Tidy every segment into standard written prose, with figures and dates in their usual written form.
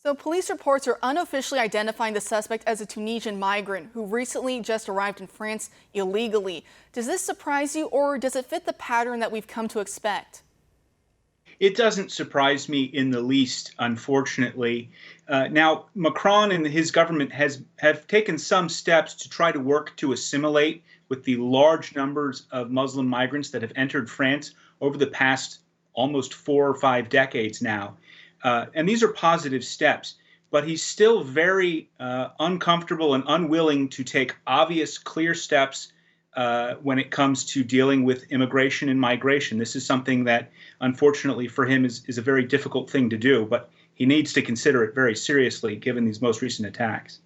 So police reports are unofficially identifying the suspect as a Tunisian migrant who recently just arrived in France illegally. Does this surprise you, or does it fit the pattern that we've come to expect? It doesn't surprise me in the least, unfortunately. Now, Macron and his government have taken some steps to try to work to assimilate with the large numbers of Muslim migrants that have entered France over the past almost 4 or 5 decades now. And these are positive steps, but he's still very uncomfortable and unwilling to take obvious, clear steps when it comes to dealing with immigration and migration. This is something that, unfortunately for him, is a very difficult thing to do, but he needs to consider it very seriously given these most recent attacks.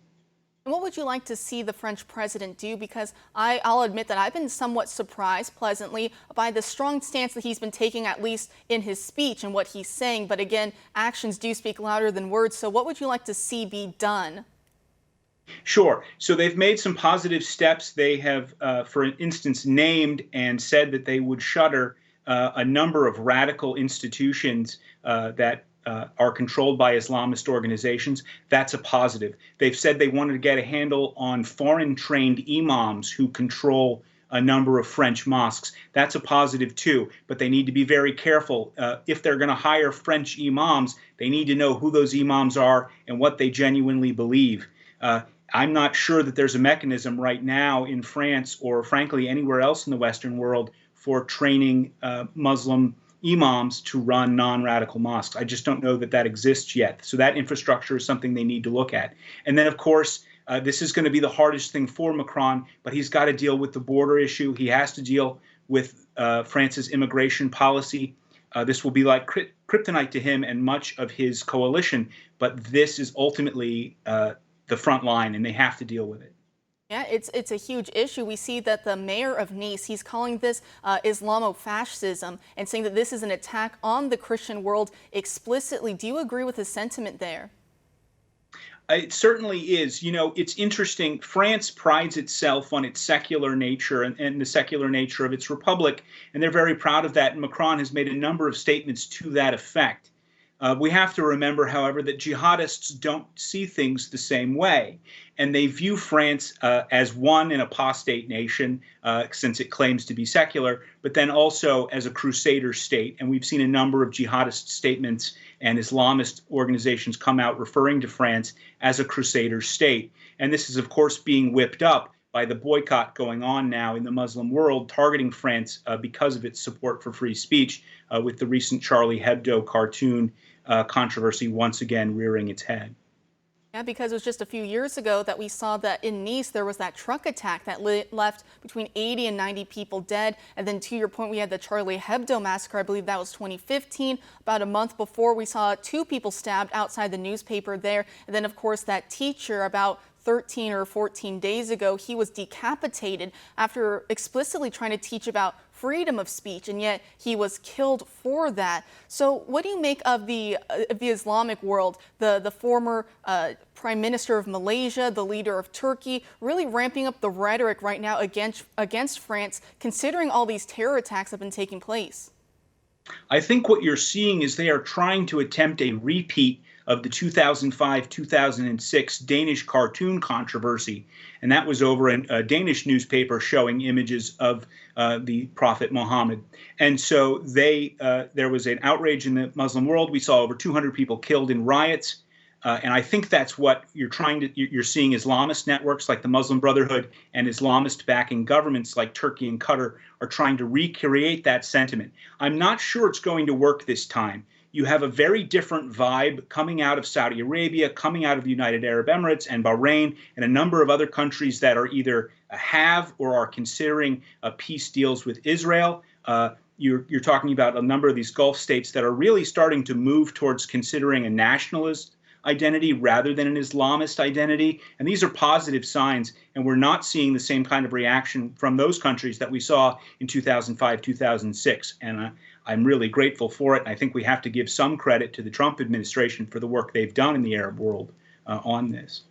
And what would you like to see the French president do? Because I'll admit that I've been somewhat surprised pleasantly by the strong stance that he's been taking, at least in his speech and what he's saying. But again, actions do speak louder than words. So what would you like to see be done? Sure. So they've made some positive steps. They have, for instance, named and said that they would shutter a number of radical institutions that are controlled by Islamist organizations. That's a positive. They've said they wanted to get a handle on foreign trained imams who control a number of French mosques. That's a positive too, but they need to be very careful. If they're going to hire French imams, they need to know who those imams are and what they genuinely believe. I'm not sure that there's a mechanism right now in France or frankly anywhere else in the Western world for training Muslim imams to run non-radical mosques. I just don't know that that exists yet. So that infrastructure is something they need to look at. And then, of course, this is going to be the hardest thing for Macron, but he's got to deal with the border issue. He has to deal with France's immigration policy. This will be like kryptonite to him and much of his coalition, but this is ultimately the front line, and they have to deal with it. Yeah, it's a huge issue. We see that the mayor of Nice, he's calling this Islamofascism and saying that this is an attack on the Christian world explicitly. Do you agree with his sentiment there? It certainly is. You know, it's interesting. France prides itself on its secular nature and the secular nature of its republic, and they're very proud of that. And Macron has made a number of statements to that effect. We have to remember, however, that jihadists don't see things the same way, and they view France as one, an apostate nation, since it claims to be secular, but then also as a crusader state. And we've seen a number of jihadist statements and Islamist organizations come out referring to France as a crusader state. And this is, of course, being whipped up by the boycott going on now in the Muslim world, targeting France because of its support for free speech, with the recent Charlie Hebdo cartoon controversy once again rearing its head. Yeah, because it was just a few years ago that we saw that in Nice there was that truck attack that left between 80 and 90 people dead. And then to your point, we had the Charlie Hebdo massacre. I believe that was 2015. About a month before, we saw 2 people stabbed outside the newspaper there. And then, of course, that teacher about 13 or 14 days ago, he was decapitated after explicitly trying to teach about freedom of speech, and yet he was killed for that. So what do you make of the Islamic world, the former Prime Minister of Malaysia, the leader of Turkey, really ramping up the rhetoric right now against France, considering all these terror attacks have been taking place? I think what you're seeing is they are trying to attempt a repeat of the 2005-2006 Danish cartoon controversy. And that was over a Danish newspaper showing images of the Prophet Muhammad. And so there was an outrage in the Muslim world. We saw over 200 people killed in riots. And I think that's what you're seeing Islamist networks like the Muslim Brotherhood and Islamist backing governments like Turkey and Qatar are trying to recreate that sentiment. I'm not sure it's going to work this time. You have a very different vibe coming out of Saudi Arabia, coming out of the United Arab Emirates and Bahrain, and a number of other countries that are either have or are considering peace deals with Israel. You're talking about a number of these Gulf states that are really starting to move towards considering a nationalist identity rather than an Islamist identity. And these are positive signs, and we're not seeing the same kind of reaction from those countries that we saw in 2005, 2006. And I'm really grateful for it. I think we have to give some credit to the Trump administration for the work they've done in the Arab world on this.